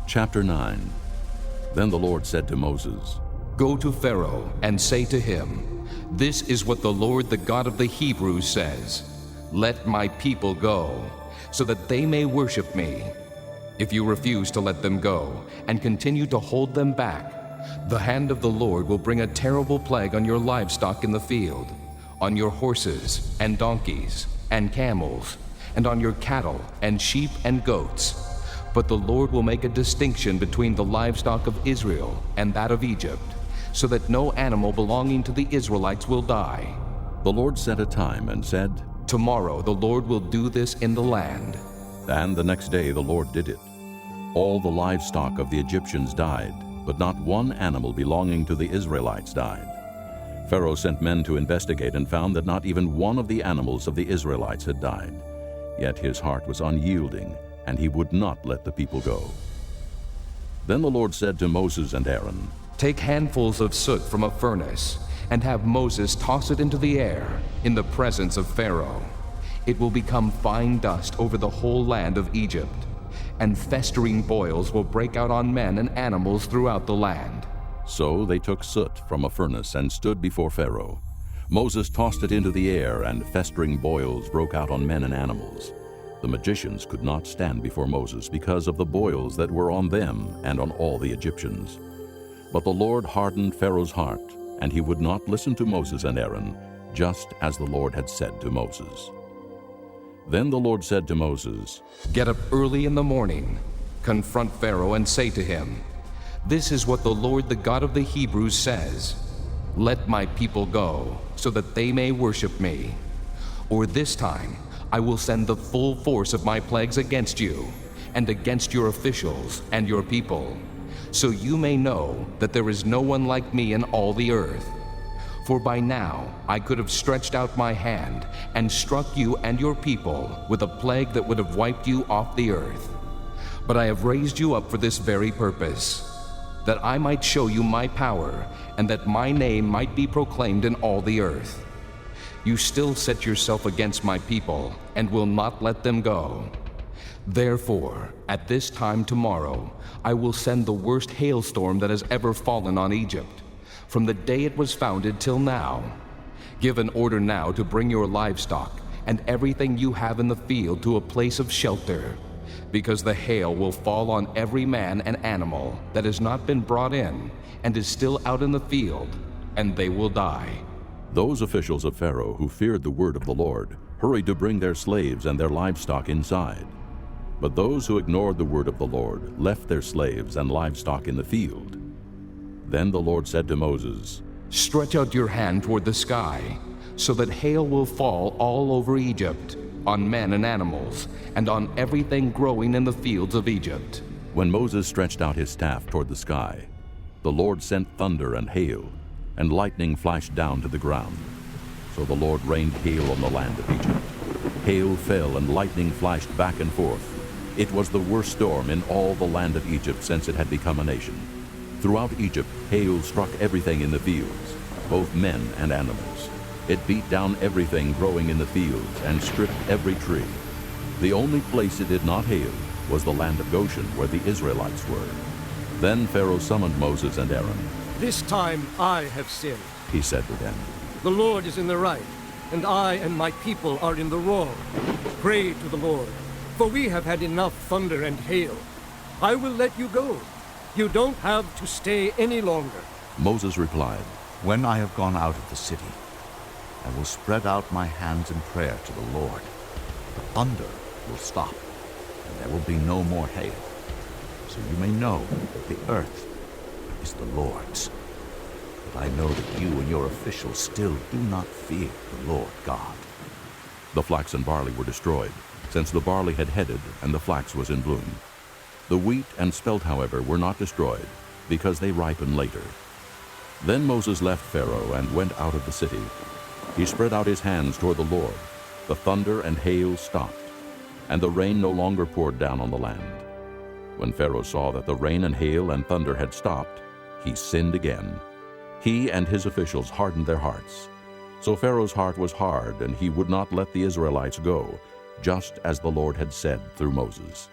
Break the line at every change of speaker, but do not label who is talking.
Chapter 9. Then the Lord said to Moses,
Go to Pharaoh and say to him, This is what the Lord, the God of the Hebrews, says. Let my people go, so that they may worship me. If you refuse to let them go and continue to hold them back, the hand of the Lord will bring a terrible plague on your livestock in the field, on your horses and donkeys and camels, and on your cattle and sheep and goats. But the Lord will make a distinction between the livestock of Israel and that of Egypt, so that no animal belonging to the Israelites will die.
The Lord set a time and said,
Tomorrow the Lord will do this in the land.
And the next day the Lord did it. All the livestock of the Egyptians died, but not one animal belonging to the Israelites died. Pharaoh sent men to investigate and found that not even one of the animals of the Israelites had died. Yet his heart was unyielding, and he would not let the people go. Then the Lord said to Moses and Aaron,
Take handfuls of soot from a furnace, and have Moses toss it into the air in the presence of Pharaoh. It will become fine dust over the whole land of Egypt, and festering boils will break out on men and animals throughout the land.
So they took soot from a furnace and stood before Pharaoh. Moses tossed it into the air, and festering boils broke out on men and animals. The magicians could not stand before Moses because of the boils that were on them and on all the Egyptians. But the Lord hardened Pharaoh's heart, and he would not listen to Moses and Aaron, just as the Lord had said to Moses. Then the Lord said to Moses,
Get up early in the morning, confront Pharaoh and say to him, This is what the Lord, the God of the Hebrews, says. Let my people go, so that they may worship me. Or this time I will send the full force of my plagues against you, and against your officials and your people, so you may know that there is no one like me in all the earth. For by now I could have stretched out my hand and struck you and your people with a plague that would have wiped you off the earth. But I have raised you up for this very purpose, that I might show you my power, and that my name might be proclaimed in all the earth. You still set yourself against my people, and will not let them go. Therefore, at this time tomorrow, I will send the worst hailstorm that has ever fallen on Egypt, from the day it was founded till now. Give an order now to bring your livestock and everything you have in the field to a place of shelter, because the hail will fall on every man and animal that has not been brought in and is still out in the field, and they will die.
Those officials of Pharaoh who feared the word of the Lord hurried to bring their slaves and their livestock inside. But those who ignored the word of the Lord left their slaves and livestock in the field. Then the Lord said to Moses,
Stretch out your hand toward the sky, so that hail will fall all over Egypt, on men and animals, and on everything growing in the fields of Egypt.
When Moses stretched out his staff toward the sky, the Lord sent thunder and hail, and lightning flashed down to the ground. So the Lord rained hail on the land of Egypt. Hail fell and lightning flashed back and forth. It was the worst storm in all the land of Egypt since it had become a nation. Throughout Egypt, hail struck everything in the fields, both men and animals. It beat down everything growing in the fields and stripped every tree. The only place it did not hail was the land of Goshen, where the Israelites were. Then Pharaoh summoned Moses and Aaron.
This time I have sinned,
He said to them,
The Lord is in the right, and I and my people are in the wrong. Pray to the Lord, for we have had enough thunder and hail. I will let you go. You don't have to stay any longer.
Moses replied,
When I have gone out of the city, I will spread out my hands in prayer to the Lord. The thunder will stop, and there will be no more hail. So you may know that the earth is the Lord's. But I know that you and your officials still do not fear the Lord God.
The flax and barley were destroyed, since the barley had headed and the flax was in bloom. The wheat and spelt, however, were not destroyed, because they ripen later. Then Moses left Pharaoh and went out of the city. He spread out his hands toward the Lord. The thunder and hail stopped, and the rain no longer poured down on the land. When Pharaoh saw that the rain and hail and thunder had stopped, he sinned again. He and his officials hardened their hearts. So Pharaoh's heart was hard, and he would not let the Israelites go, just as the Lord had said through Moses.